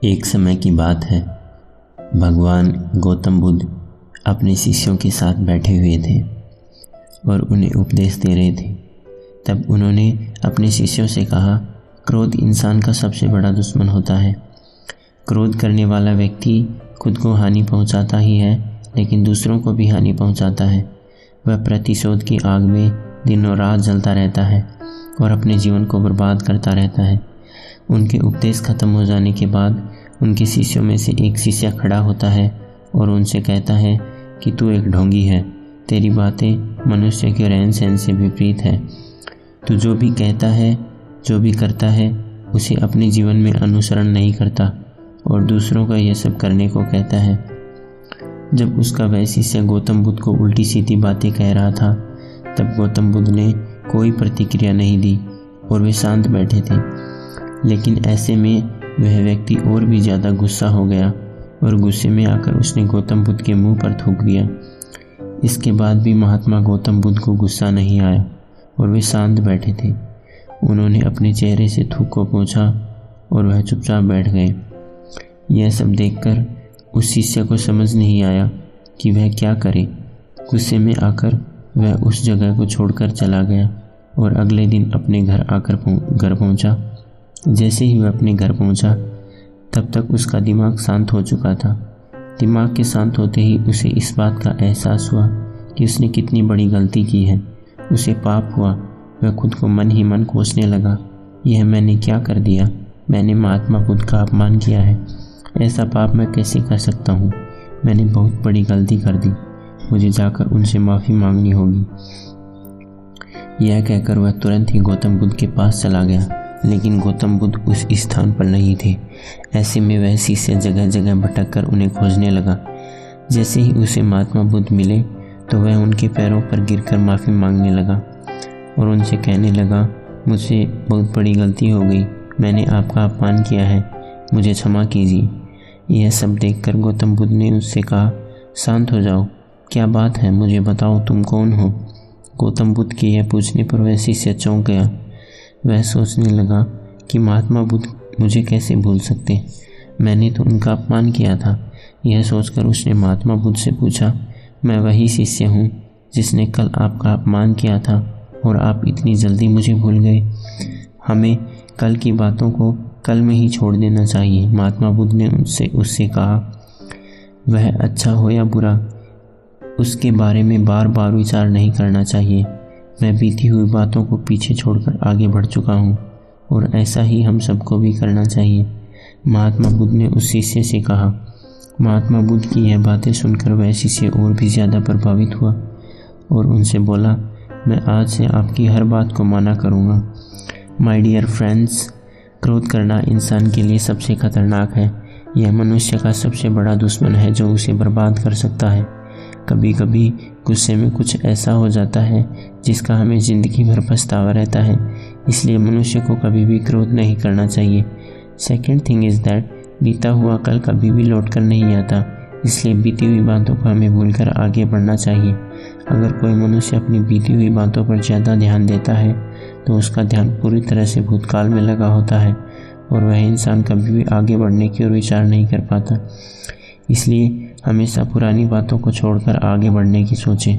एक समय की बात है, भगवान गौतम बुद्ध अपने शिष्यों के साथ बैठे हुए थे और उन्हें उपदेश दे रहे थे। तब उन्होंने अपने शिष्यों से कहा, क्रोध इंसान का सबसे बड़ा दुश्मन होता है। क्रोध करने वाला व्यक्ति खुद को हानि पहुंचाता ही है, लेकिन दूसरों को भी हानि पहुंचाता है। वह प्रतिशोध की आग में दिनों रात जलता रहता है और अपने जीवन को बर्बाद करता रहता है। उनके उपदेश खत्म हो जाने के बाद उनके शिष्यों में से एक शिष्य खड़ा होता है और उनसे कहता है कि तू एक ढोंगी है, तेरी बातें मनुष्य के रहन सहन से विपरीत है। तू जो भी कहता है, जो भी करता है, उसे अपने जीवन में अनुसरण नहीं करता और दूसरों का यह सब करने को कहता है। जब उसका वह शिष्य गौतम बुद्ध को उल्टी सीधी बातें कह रहा था, तब गौतम बुद्ध ने कोई प्रतिक्रिया नहीं दी और वे शांत बैठे थे। लेकिन ऐसे में वह व्यक्ति और भी ज़्यादा गुस्सा हो गया और गुस्से में आकर उसने गौतम बुद्ध के मुंह पर थूक दिया। इसके बाद भी महात्मा गौतम बुद्ध को गुस्सा नहीं आया और वे शांत बैठे थे। उन्होंने अपने चेहरे से थूक को पोंछा और वह चुपचाप बैठ गए। यह सब देखकर उस शिष्य को समझ नहीं आया कि वह क्या करे। गुस्से में आकर वह उस जगह को छोड़कर चला गया और अगले दिन अपने घर पहुंचा। जैसे ही वह अपने घर पहुंचा, तब तक उसका दिमाग शांत हो चुका था। दिमाग के शांत होते ही उसे इस बात का एहसास हुआ कि उसने कितनी बड़ी गलती की है। उसे पाप हुआ। वह खुद को मन ही मन कोसने लगा, यह मैंने क्या कर दिया? मैंने महात्मा बुद्ध का अपमान किया है। ऐसा पाप मैं कैसे कर सकता हूँ? मैंने बहुत बड़ी गलती कर दी। मुझे जाकर उनसे माफ़ी मांगनी होगी। यह कहकर वह तुरंत ही गौतम बुद्ध के पास चला गया, लेकिन गौतम बुद्ध उस स्थान पर नहीं थे। ऐसे में वह शिष्य जगह जगह भटककर उन्हें खोजने लगा। जैसे ही उसे महात्मा बुद्ध मिले तो वह उनके पैरों पर गिरकर माफ़ी मांगने लगा और उनसे कहने लगा, मुझसे बहुत बड़ी गलती हो गई। मैंने आपका अपमान किया है, मुझे क्षमा कीजिए। यह सब देखकर गौतम बुद्ध ने उससे कहा, शांत हो जाओ, क्या बात है, मुझे बताओ तुम कौन हो? गौतम बुद्ध के यह पूछने पर वह शिष्य चौंक गया। वह सोचने लगा कि महात्मा बुद्ध मुझे कैसे भूल सकते, मैंने तो उनका अपमान किया था। यह सोचकर उसने महात्मा बुद्ध से पूछा, मैं वही शिष्य हूँ जिसने कल आपका अपमान किया था और आप इतनी जल्दी मुझे भूल गए। हमें कल की बातों को कल में ही छोड़ देना चाहिए। महात्मा बुद्ध ने उससे कहा, वह अच्छा हो या बुरा, उसके बारे में बार बार विचार नहीं करना चाहिए। मैं बीती हुई बातों को पीछे छोड़कर आगे बढ़ चुका हूँ और ऐसा ही हम सबको भी करना चाहिए। महात्मा बुद्ध ने उस शिष्य से कहा। महात्मा बुद्ध की यह बातें सुनकर वह शिष्य और भी ज़्यादा प्रभावित हुआ और उनसे बोला, मैं आज से आपकी हर बात को माना करूँगा। माय डियर फ्रेंड्स, क्रोध करना इंसान के लिए सबसे खतरनाक है। यह मनुष्य का सबसे बड़ा दुश्मन है जो उसे बर्बाद कर सकता है। कभी कभी गुस्से में कुछ ऐसा हो जाता है जिसका हमें ज़िंदगी भर पछतावा रहता है। इसलिए मनुष्य को कभी भी क्रोध नहीं करना चाहिए। सेकेंड थिंग इज़ दैट बीता हुआ कल कभी भी लौट कर नहीं आता, इसलिए बीती हुई बातों को हमें भूलकर आगे बढ़ना चाहिए। अगर कोई मनुष्य अपनी बीती हुई बातों पर ज़्यादा ध्यान देता है तो उसका ध्यान पूरी तरह से भूतकाल में लगा होता है और वह इंसान कभी भी आगे बढ़ने की ओर विचार नहीं कर पाता। इसलिए हमेशा पुरानी बातों को छोड़कर आगे बढ़ने की सोचें।